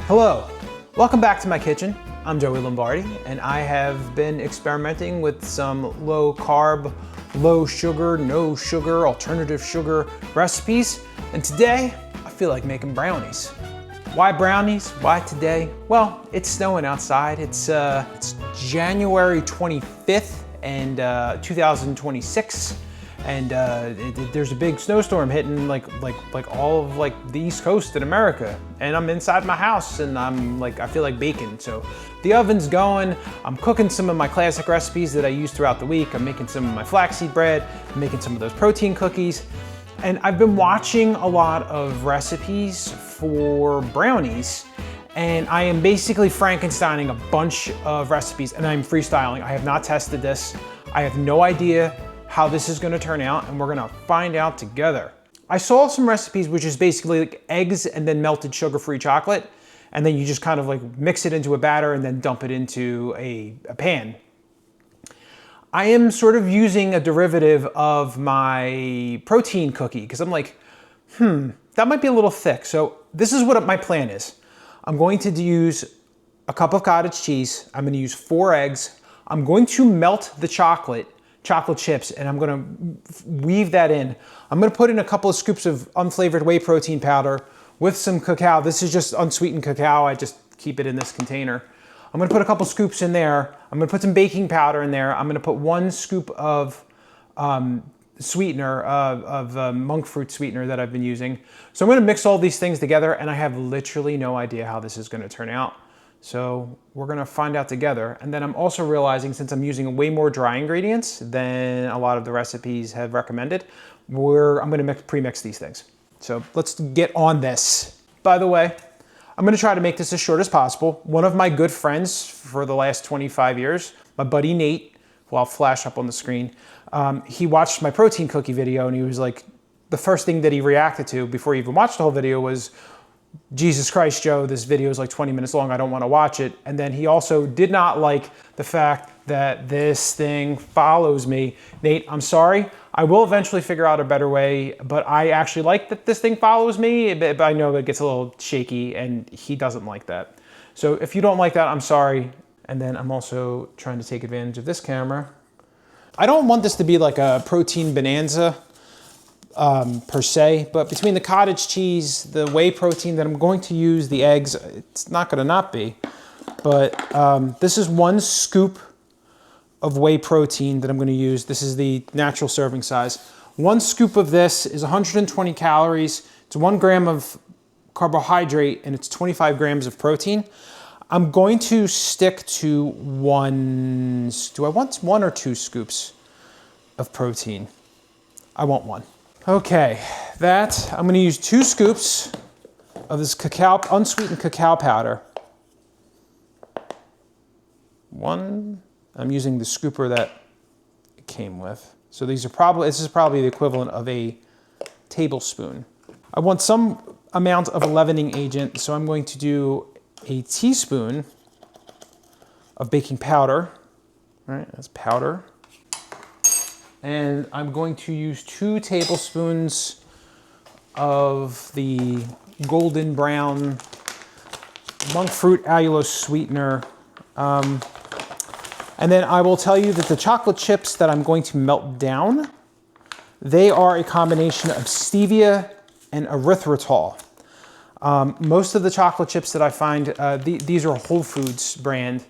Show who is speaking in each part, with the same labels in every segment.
Speaker 1: Hello, welcome back to my kitchen. I'm Joey Lombardi, and I have been experimenting with some low carb, low sugar, no sugar, alternative sugar recipes. And today, I feel like making brownies. Why brownies? Why today? Well, it's snowing outside. It's January 25th and 2026. And there's a big snowstorm hitting like all of the East Coast in America. And I'm inside my house and I feel like baking. So the oven's going, I'm cooking some of my classic recipes that I use throughout the week. I'm making some of my flaxseed bread, I'm making some of those protein cookies. And I've been watching a lot of recipes for brownies. And I am basically Frankensteining a bunch of recipes and I'm freestyling. I have not tested this. I have no idea how this is gonna turn out, and we're gonna find out together. I saw some recipes which is basically like eggs and then melted sugar-free chocolate, and then you just kind of like mix it into a batter and then dump it into a pan. I am sort of using a derivative of my protein cookie, because I'm like, that might be a little thick. So this is what my plan is. I'm going to use a cup of cottage cheese. I'm gonna use 4 eggs. I'm going to melt the chocolate chips, and I'm gonna weave that in. I'm gonna put in a couple of scoops of unflavored whey protein powder with some cacao. This is just unsweetened cacao. I just keep it in this container. I'm gonna put a couple scoops in there. I'm gonna put some baking powder in there. I'm gonna put 1 scoop of sweetener, monk fruit sweetener that I've been using. So I'm gonna mix all these things together, and I have literally no idea how this is gonna turn out. So we're gonna find out together. And then I'm also realizing, since I'm using way more dry ingredients than a lot of the recipes have recommended, I'm gonna pre-mix these things. So let's get on this. By the way, I'm gonna try to make this as short as possible. One of my good friends for the last 25 years, my buddy Nate, who I'll flash up on the screen, he watched my protein cookie video, and he was like, the first thing that he reacted to before he even watched the whole video was, Jesus Christ, Joe, this video is like 20 minutes long, I don't want to watch it. And then he also did not like the fact that this thing follows me. Nate, I'm sorry. I will eventually figure out a better way, but I actually like that this thing follows me, but I know it gets a little shaky, and he doesn't like that. So if you don't like that, I'm sorry. And then I'm also trying to take advantage of this camera. I don't want this to be like a protein bonanza, per se, but between the cottage cheese, the whey protein that I'm going to use, the eggs, it's not gonna not be. But this is 1 scoop of whey protein that I'm gonna use. This is the natural serving size. 1 scoop of this is 120 calories. It's 1 gram of carbohydrate, and it's 25 grams of protein. I'm going to stick to 1, do I want 1 or 2 scoops of protein? I want 1. Okay, I'm gonna use 2 scoops of this cacao, unsweetened cacao powder. 1, I'm using the scooper that it came with. So this is probably the equivalent of a tablespoon. I want some amount of leavening agent, so I'm going to do a teaspoon of baking powder. All right, that's powder. And I'm going to use 2 tablespoons of the golden brown monk fruit allulose sweetener. And then I will tell you that the chocolate chips that I'm going to melt down, they are a combination of stevia and erythritol. Most of the chocolate chips that I find, these are Whole Foods brand.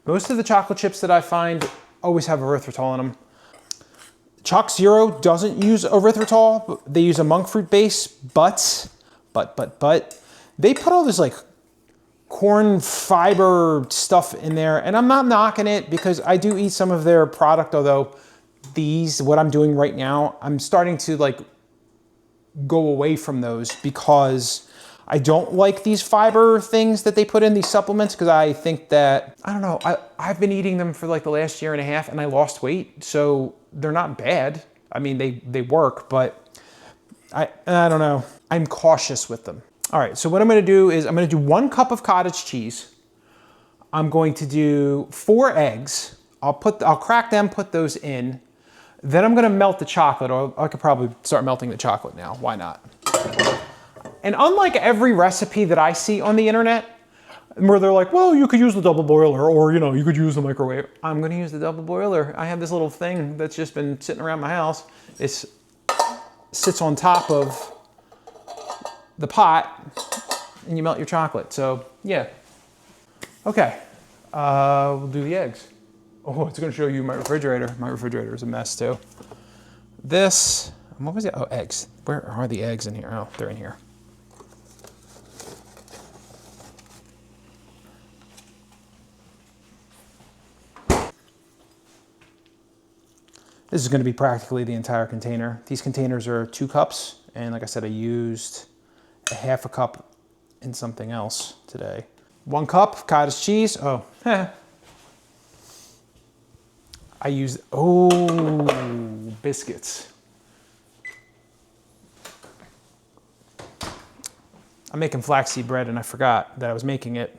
Speaker 1: Most of the chocolate chips that I find always have erythritol in them. Choc Zero doesn't use erythritol. They use a monk fruit base, but they put all this like corn fiber stuff in there, and I'm not knocking it because I do eat some of their product, although what I'm doing right now, I'm starting to like go away from those because I don't like these fiber things that they put in these supplements, because I think that, I don't know, I've been eating them for like the last 1.5 years and I lost weight, so they're not bad. I mean, they work, but I don't know. I'm cautious with them. All right, so what I'm gonna do is I'm gonna do 1 cup of cottage cheese. I'm going to do 4 eggs. I'll crack them, put those in. Then I'm gonna melt the chocolate, or I could probably start melting the chocolate now, why not? And unlike every recipe that I see on the internet, And where they're like, well, you could use the double boiler, or you know, you could use the microwave. I'm gonna use the double boiler. I have this little thing that's just been sitting around my house. It sits on top of the pot and you melt your chocolate. So yeah. Okay, we'll do the eggs. Oh, it's gonna show you my refrigerator. My refrigerator is a mess too. This, what was it? Oh, eggs. Where are the eggs in here? Oh, they're in here. This is going to be practically the entire container. These containers are 2 cups, and like I said, I used a half a cup in something else today. 1 cup cottage cheese. Oh, I used, biscuits. I'm making flaxseed bread and I forgot that I was making it.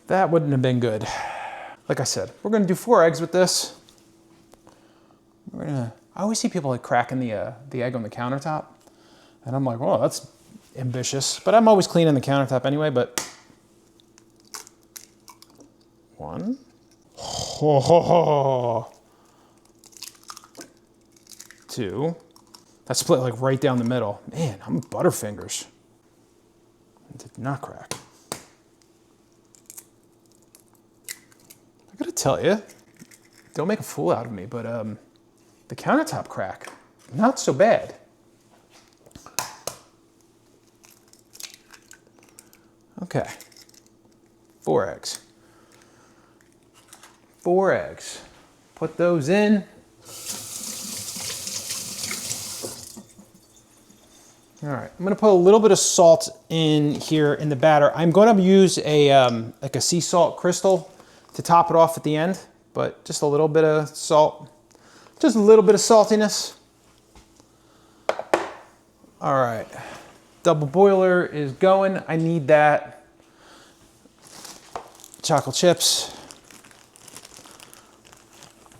Speaker 1: That wouldn't have been good. Like I said, we're gonna do 4 eggs with this. I always see people like cracking the egg on the countertop. And I'm like, oh, that's ambitious. But I'm always cleaning the countertop anyway, but. 1. Oh, 2. That's split like right down the middle. Man, I'm Butterfingers. It did not crack. I gotta tell you, don't make a fool out of me, but the countertop crack, not so bad. Okay, 4 eggs. 4 eggs. Put those in. All right, I'm gonna put a little bit of salt in here in the batter. I'm gonna use like a sea salt crystal to top it off at the end, but just a little bit of salt, just a little bit of saltiness. All right, double boiler is going. I need that. Chocolate chips.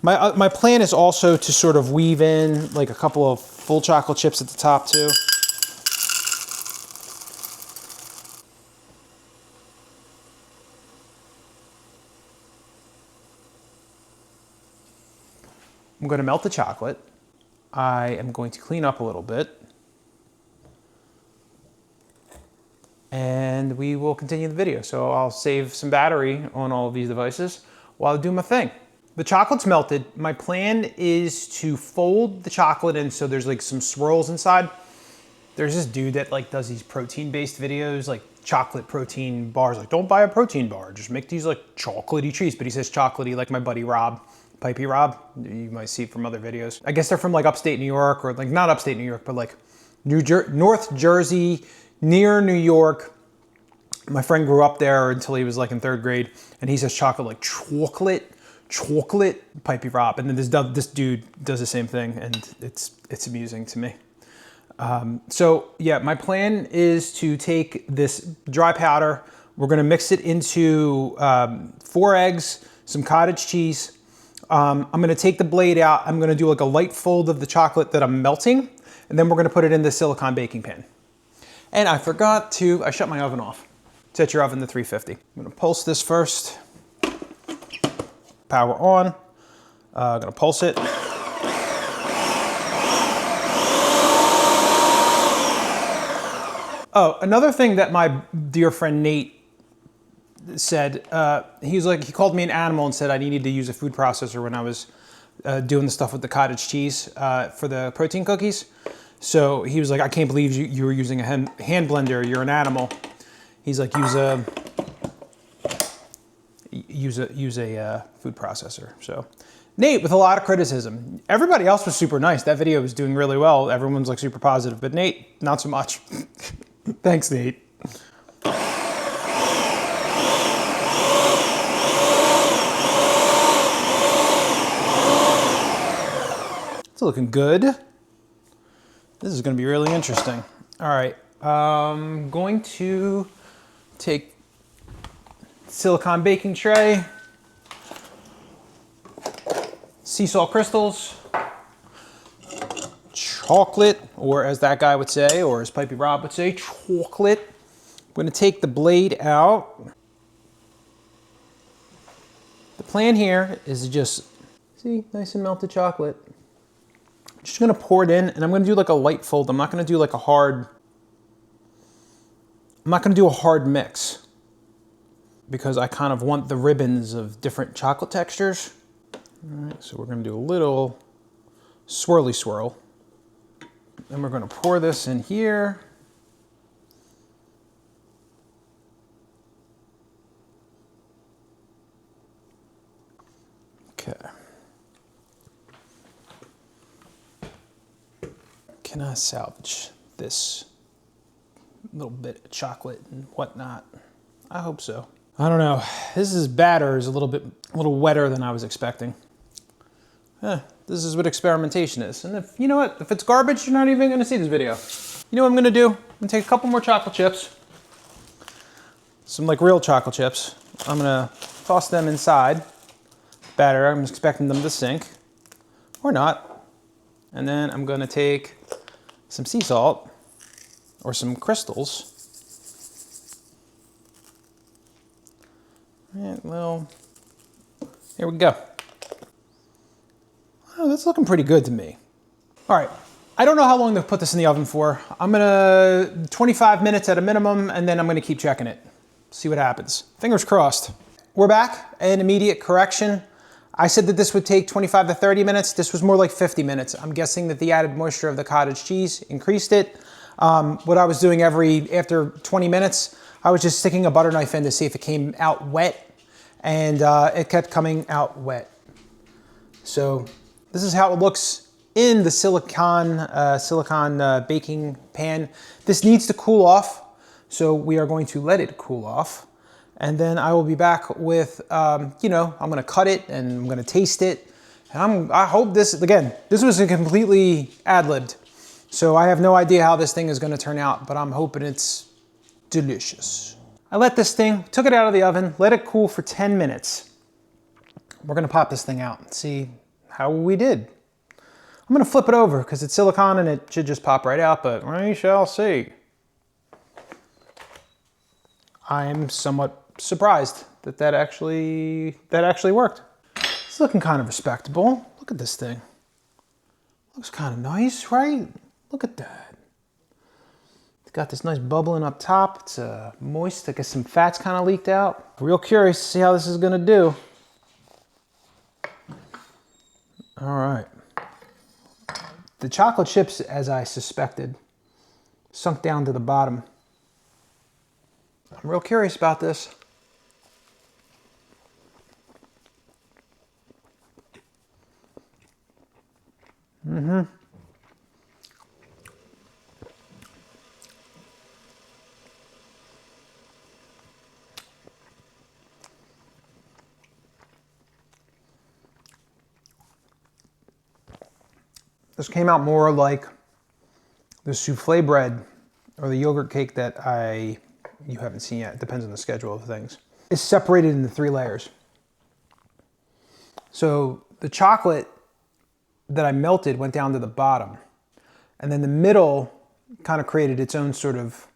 Speaker 1: My plan is also to sort of weave in like a couple of full chocolate chips at the top too. I'm going to melt the chocolate. I am going to clean up a little bit. And we will continue the video. So I'll save some battery on all of these devices while I do my thing. The chocolate's melted. My plan is to fold the chocolate in so there's like some swirls inside. There's this dude that like does these protein-based videos, like chocolate protein bars. Like, don't buy a protein bar, just make these like chocolatey treats. But he says chocolatey, like my buddy Rob. Pipey Rob, you might see from other videos. I guess they're from like upstate New York, or like not upstate New York, but like North Jersey, near New York. My friend grew up there until he was like in 3rd grade, and he says chocolate, like chocolate, Pipey Rob. And then this dude does the same thing, and it's amusing to me. So yeah, my plan is to take this dry powder. We're gonna mix it into 4 eggs, some cottage cheese. I'm gonna take the blade out. I'm gonna do like a light fold of the chocolate that I'm melting, and then we're gonna put it in the silicone baking pan. And I forgot to, I shut my oven off. Set your oven to 350. I'm gonna pulse this first. Power on. I'm gonna pulse it. Oh, another thing that my dear friend Nate said, he called me an animal and said I needed to use a food processor when I was doing the stuff with the cottage cheese for the protein cookies. So he was like, I can't believe you were using a hand blender, you're an animal. He's like, use a food processor. So Nate, with a lot of criticism. Everybody else was super nice. That video was doing really well. Everyone's like super positive, but Nate, not so much. Thanks, Nate. It's looking good. This is going to be really interesting. All right, I'm going to take silicone baking tray, sea salt crystals, chocolate, or as that guy would say, or as Pipey Rob would say, chocolate, I'm gonna take the blade out. The plan here is to just, see, nice and melted chocolate. I'm just gonna pour it in, and I'm gonna do like a light fold. I'm not gonna do like a hard, I'm not gonna do a hard mix because I kind of want the ribbons of different chocolate textures. All right, so we're gonna do a little swirly swirl. Then we're gonna pour this in here. Okay. Can I salvage this little bit of chocolate and whatnot? I hope so. I don't know. This batter is a little wetter than I was expecting. This is what experimentation is. And if, you know what, if it's garbage, you're not even gonna see this video. You know what I'm gonna do? I'm gonna take a couple more chocolate chips, some like real chocolate chips. I'm gonna toss them inside batter. I'm expecting them to sink, or not. And then I'm gonna take some sea salt or some crystals. And well, here we go. Oh, that's looking pretty good to me. All right, I don't know how long to put this in the oven for. I'm gonna 25 minutes at a minimum, and then I'm gonna keep checking it. See what happens. Fingers crossed. We're back. An immediate correction. I said that this would take 25 to 30 minutes. This was more like 50 minutes. I'm guessing that the added moisture of the cottage cheese increased it. What I was doing after 20 minutes, I was just sticking a butter knife in to see if it came out wet, and it kept coming out wet. So this is how it looks in the silicone baking pan. This needs to cool off, so we are going to let it cool off. And then I will be back with, you know, I'm gonna cut it and I'm gonna taste it. And I hope this, again, this was completely ad-libbed. So I have no idea how this thing is gonna turn out, but I'm hoping it's delicious. I let this thing, took it out of the oven, let it cool for 10 minutes. We're gonna pop this thing out and see how we did. I'm gonna flip it over because it's silicone and it should just pop right out, but we shall see. I am somewhat surprised that actually worked. It's looking kind of respectable. Look at this thing. Looks kind of nice, right? Look at that. It's got this nice bubbling up top. It's moist. I guess some fat's kind of leaked out. Real curious to see how this is gonna do. All right. The chocolate chips, as I suspected, sunk down to the bottom. I'm real curious about this. This came out more like the souffle bread or the yogurt cake that you haven't seen yet. It depends on the schedule of things. It's separated into 3 layers. So the chocolate that I melted went down to the bottom, and then the middle kind of created its own sort of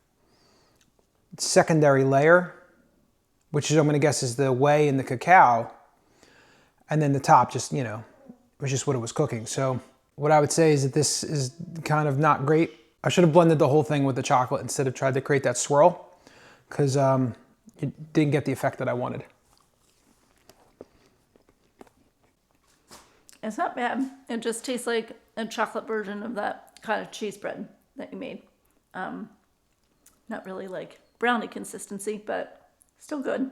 Speaker 1: secondary layer, which is, I'm gonna guess, is the whey and the cacao, and then the top just, you know, was just what it was cooking. So what I would say is that this is kind of not great. I should have blended the whole thing with the chocolate instead of tried to create that swirl, because it didn't get the effect that I wanted.
Speaker 2: It's not bad. It just tastes like a chocolate version of that cottage cheese bread that you made. Not really like brownie consistency, but still good.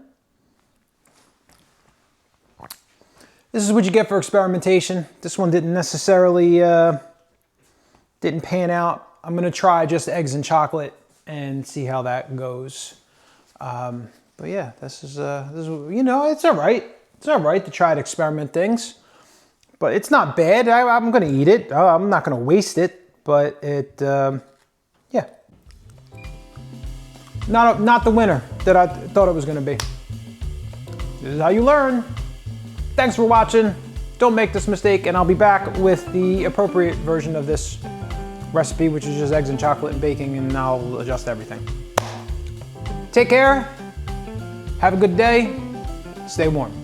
Speaker 1: This is what you get for experimentation. This one didn't necessarily, didn't pan out. I'm gonna try just eggs and chocolate and see how that goes. But yeah, this is, you know, it's all right. It's all right to try to experiment things, but it's not bad. I'm gonna eat it. I'm not gonna waste it, but it, yeah. Not the winner that I thought it was gonna be. This is how you learn. Thanks for watching. Don't make this mistake, and I'll be back with the appropriate version of this recipe, which is just eggs and chocolate and baking, and I'll adjust everything. Take care. Have a good day. Stay warm.